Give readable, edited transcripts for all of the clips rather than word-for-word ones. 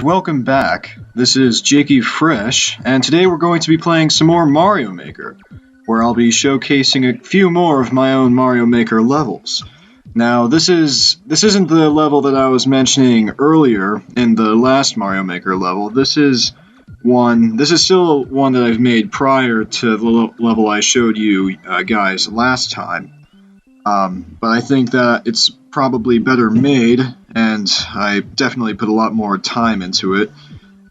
Welcome back. This is Jakey Fresh, and today we're going to be playing some more Mario Maker, where I'll be showcasing a few more of my own Mario Maker levels. Now, this isn't the level that I was mentioning earlier in the last Mario Maker level. This is still one that I've made prior to the level I showed you guys last time. But I think that it's probably better made, and I definitely put a lot more time into it,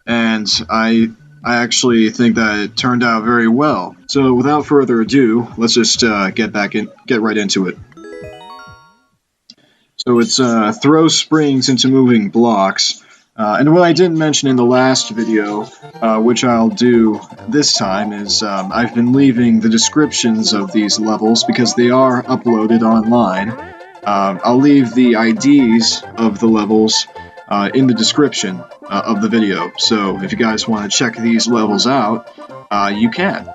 and I actually think that it turned out very well. So without further ado, let's just get right into it. So it's throw springs into moving blocks. And what I didn't mention in the last video, which I'll do this time, is I've been leaving the descriptions of these levels because they are uploaded online. I'll leave the IDs of the levels in the description of the video, so if you guys want to check these levels out, you can.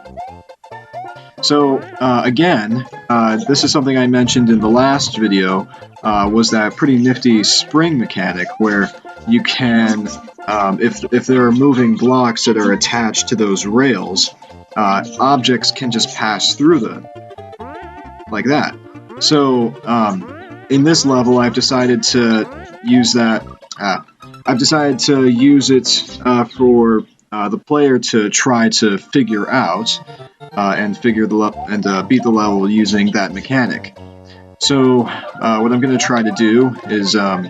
So, again, this is something I mentioned in the last video, was that pretty nifty spring mechanic where you can, if there are moving blocks that are attached to those rails, objects can just pass through them, like that. So, in this level, I've decided to use that, I've decided to use it for the player to try to figure out and beat the level using that mechanic. So what I'm going to try to do is, oh,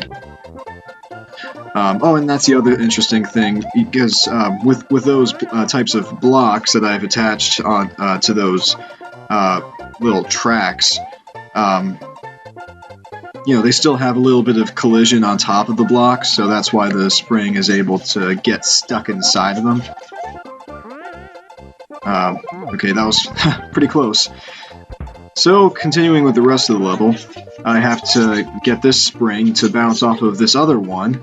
and that's the other interesting thing, because with those types of blocks that I've attached on to those little tracks, they still have a little bit of collision on top of the blocks, so that's why the spring is able to get stuck inside of them. Okay, that was pretty close. So, continuing with the rest of the level, I have to get this spring to bounce off of this other one,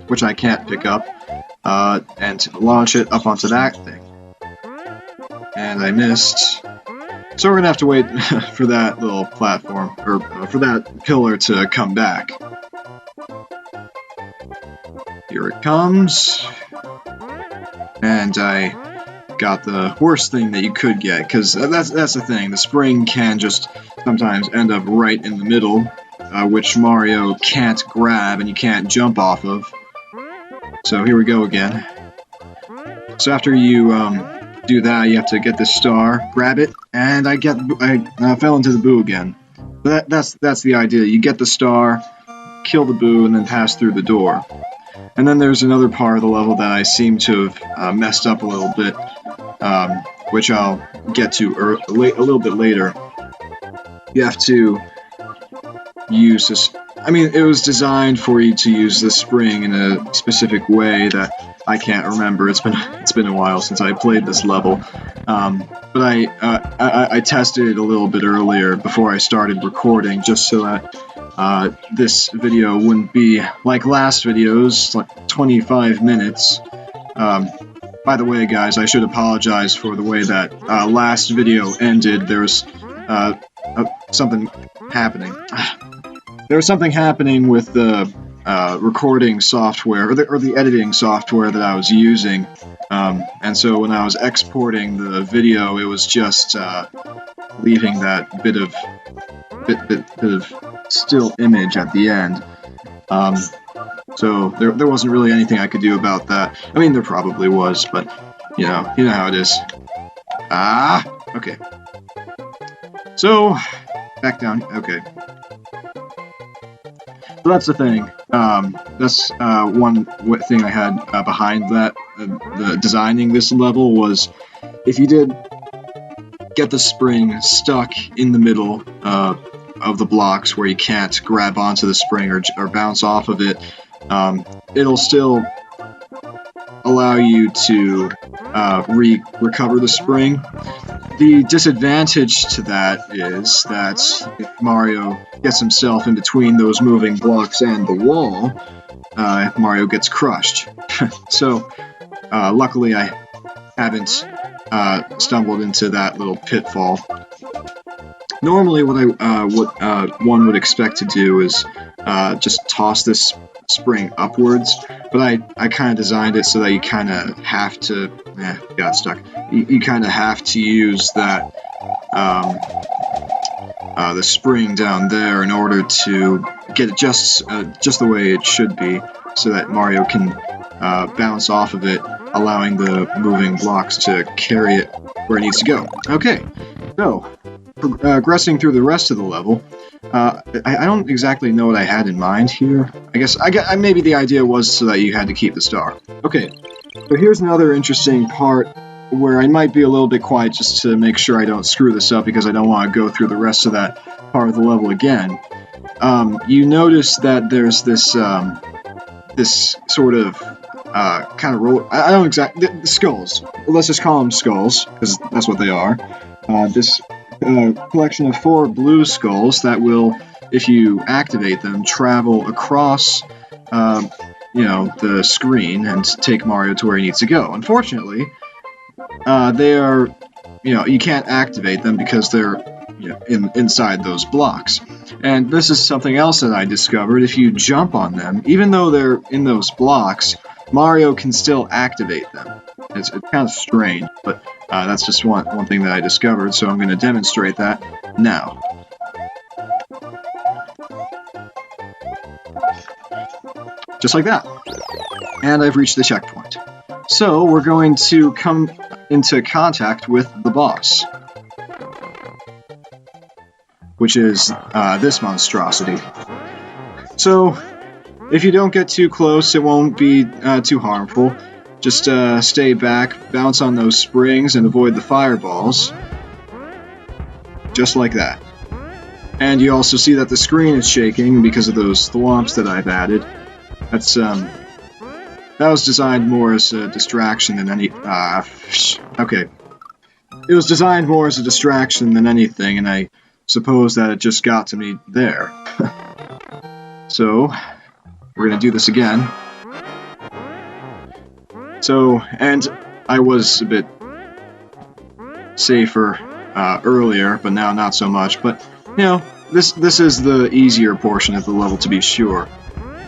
which I can't pick up, and launch it up onto that thing. And I missed. So we're gonna have to wait for that little platform, or for that pillar to come back. Here it comes. And I got the worst thing that you could get, because that's the thing. The spring can just sometimes end up right in the middle, which Mario can't grab and you can't jump off of. So here we go again. So after you do that, you have to get this star, grab it, and I fell into the boo again. But that's the idea. You get the star, kill the boo, and then pass through the door. And then there's another part of the level that I seem to have messed up a little bit, which I'll get to a little bit later. You have to use this. I mean, it was designed for you to use the spring in a specific way that I can't remember. It's been a while since I played this level, but I tested it a little bit earlier before I started recording, just so that this video wouldn't be like last videos, like 25 minutes. By the way, guys, I should apologize for the way that last video ended. There was something happening. There was something happening with the recording software, or the editing software that I was using, and so when I was exporting the video, it was just leaving that bit of still image at the end. So there wasn't really anything I could do about that. I mean, there probably was, but you know how it is. Okay. So back down. Okay. So that's the thing. That's one thing I had behind that, the designing this level, was if you did get the spring stuck in the middle of the blocks where you can't grab onto the spring or bounce off of it, it'll still allow you to recover the spring. The disadvantage to that is that if Mario gets himself in between those moving blocks and the wall, Mario gets crushed. So, luckily I haven't stumbled into that little pitfall. Normally what one would expect to do is just toss this spring upwards, but I kind of designed it so that you kind of have to, got stuck. You kind of have to use that, the spring down there in order to get it just the way it should be, so that Mario can bounce off of it, allowing the moving blocks to carry it where it needs to go. Okay, so progressing through the rest of the level, I don't exactly know what I had in mind here. I guess maybe the idea was so that you had to keep the star. Okay, so here's another interesting part where I might be a little bit quiet just to make sure I don't screw this up, because I don't want to go through the rest of that part of the level again. You notice that there's this this sort of kind of roll. I don't exactly the skulls. Let's just call them skulls, because that's what they are. This collection of 4 blue skulls that will, if you activate them, travel across, the screen and take Mario to where he needs to go. Unfortunately, they are, you can't activate them because they're, inside those blocks. And this is something else that I discovered. If you jump on them, even though they're in those blocks, Mario can still activate them. It's kind of strange, but that's just one thing that I discovered, so I'm going to demonstrate that now. Just like that. And I've reached the checkpoint. So we're going to come into contact with the boss, which is this monstrosity. So if you don't get too close, it won't be too harmful. Just stay back, bounce on those springs, and avoid the fireballs. Just like that. And you also see that the screen is shaking because of those thwomps that I've added. That's, that was designed more as a distraction than any... okay. It was designed more as a distraction than anything, and I suppose that it just got to me there. So, we're gonna do this again. So, and I was a bit safer earlier, but now not so much. But, this is the easier portion of the level, to be sure.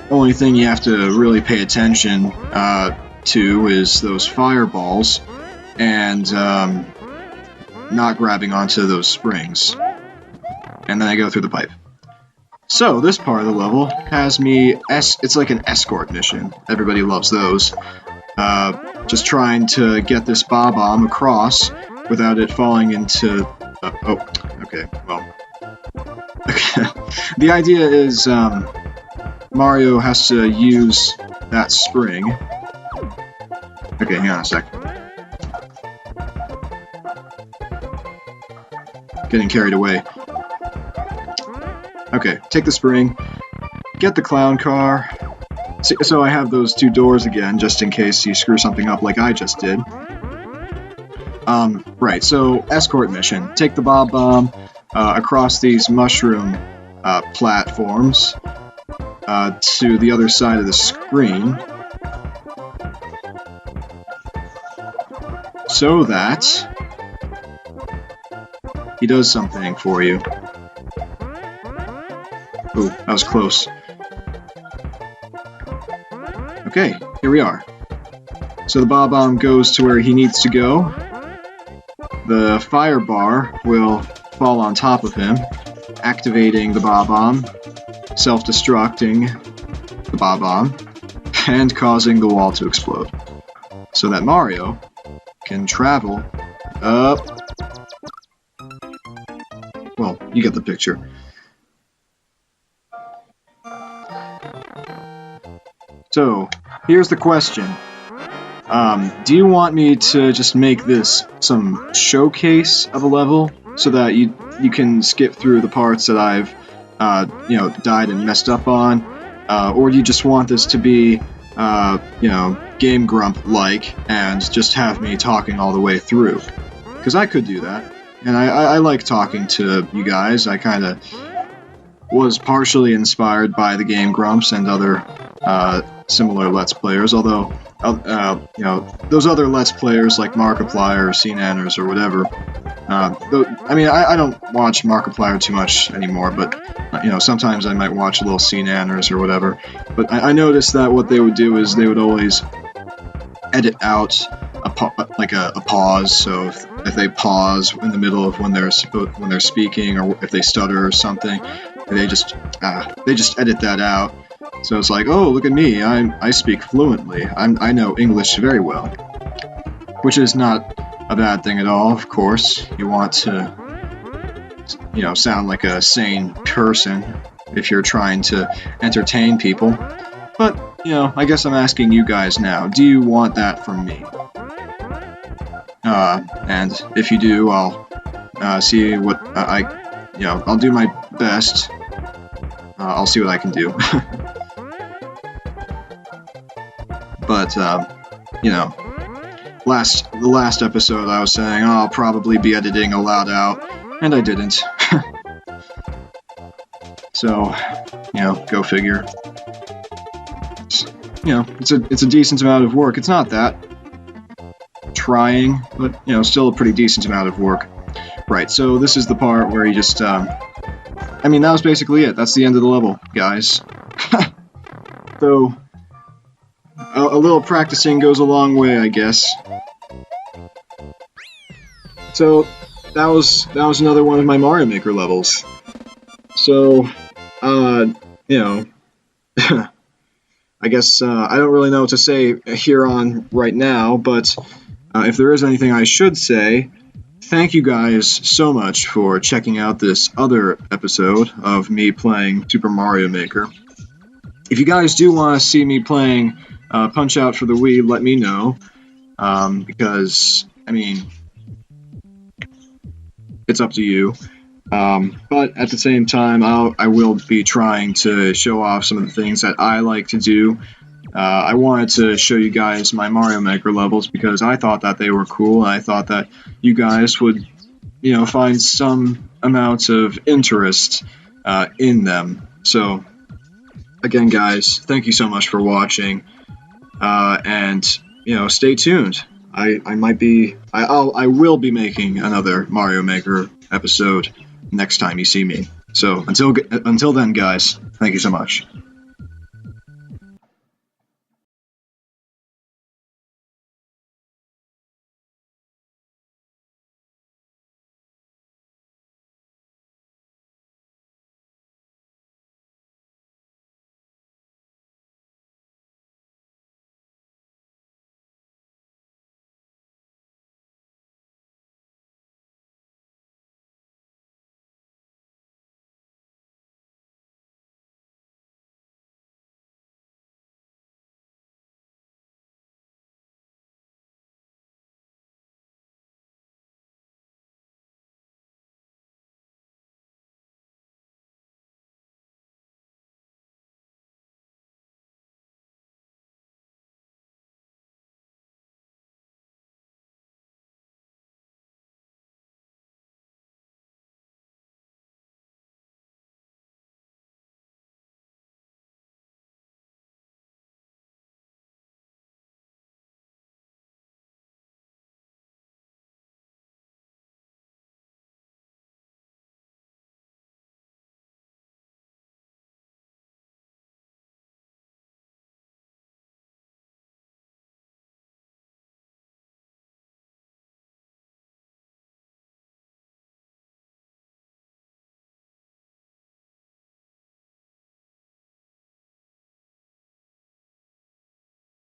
Only thing you have to really pay attention to is those fireballs and not grabbing onto those springs. And then I go through the pipe. So, this part of the level has me... it's like an escort mission. Everybody loves those. Just trying to get this Bob-omb across without it falling into... okay, well... Okay. The idea is, Mario has to use that spring. Okay, hang on a sec. Getting carried away. Okay, take the spring, get the clown car. So I have those 2 doors again, just in case you screw something up like I just did. Right, so escort mission. Take the Bob-omb across these mushroom platforms to the other side of the screen, so that he does something for you. Ooh, that was close. Okay, here we are. So the Bob-omb goes to where he needs to go. The fire bar will fall on top of him, activating the Bob-omb, self-destructing the Bob-omb, and causing the wall to explode. So that Mario can travel up... Well, you get the picture. So, here's the question. Do you want me to just make this some showcase of a level so that you can skip through the parts that I've died and messed up on? Or do you just want this to be, Game Grump-like and just have me talking all the way through? Because I could do that. And I like talking to you guys. I kind of was partially inspired by the Game Grumps and other similar Let's Players, although, those other Let's Players like Markiplier or CNanners or whatever, I mean, I don't watch Markiplier too much anymore, but, sometimes I might watch a little CNanners or whatever. But I noticed that what they would do is they would always edit out a pause. So if they pause in the middle of when they're speaking, or if they stutter or something, they just edit that out. So it's like, oh, look at me, I speak fluently. I know English very well, which is not a bad thing at all. Of course, you want to, sound like a sane person if you're trying to entertain people. But, I guess I'm asking you guys now, do you want that from me? And if you do, I'll see what I'll do my best. I'll see what I can do. But, the last episode I was saying, I'll probably be editing a lot out, and I didn't. So, go figure. It's a decent amount of work. It's not that trying, but, still a pretty decent amount of work. Right, so this is the part where you just, that was basically it. That's the end of the level, guys. So, a little practicing goes a long way, I guess. So, that was another one of my Mario Maker levels. So, I guess I don't really know what to say here on right now, but if there is anything I should say, thank you guys so much for checking out this other episode of me playing Super Mario Maker. If you guys do want to see me playing Punch-Out for the Wii, let me know, because, it's up to you. But at the same time, I will be trying to show off some of the things that I like to do. I wanted to show you guys my Mario Maker levels because I thought that they were cool, and I thought that you guys would, find some amount of interest in them. So, again, guys, thank you so much for watching, and, stay tuned. I will be making another Mario Maker episode next time you see me. So, until then, guys, thank you so much.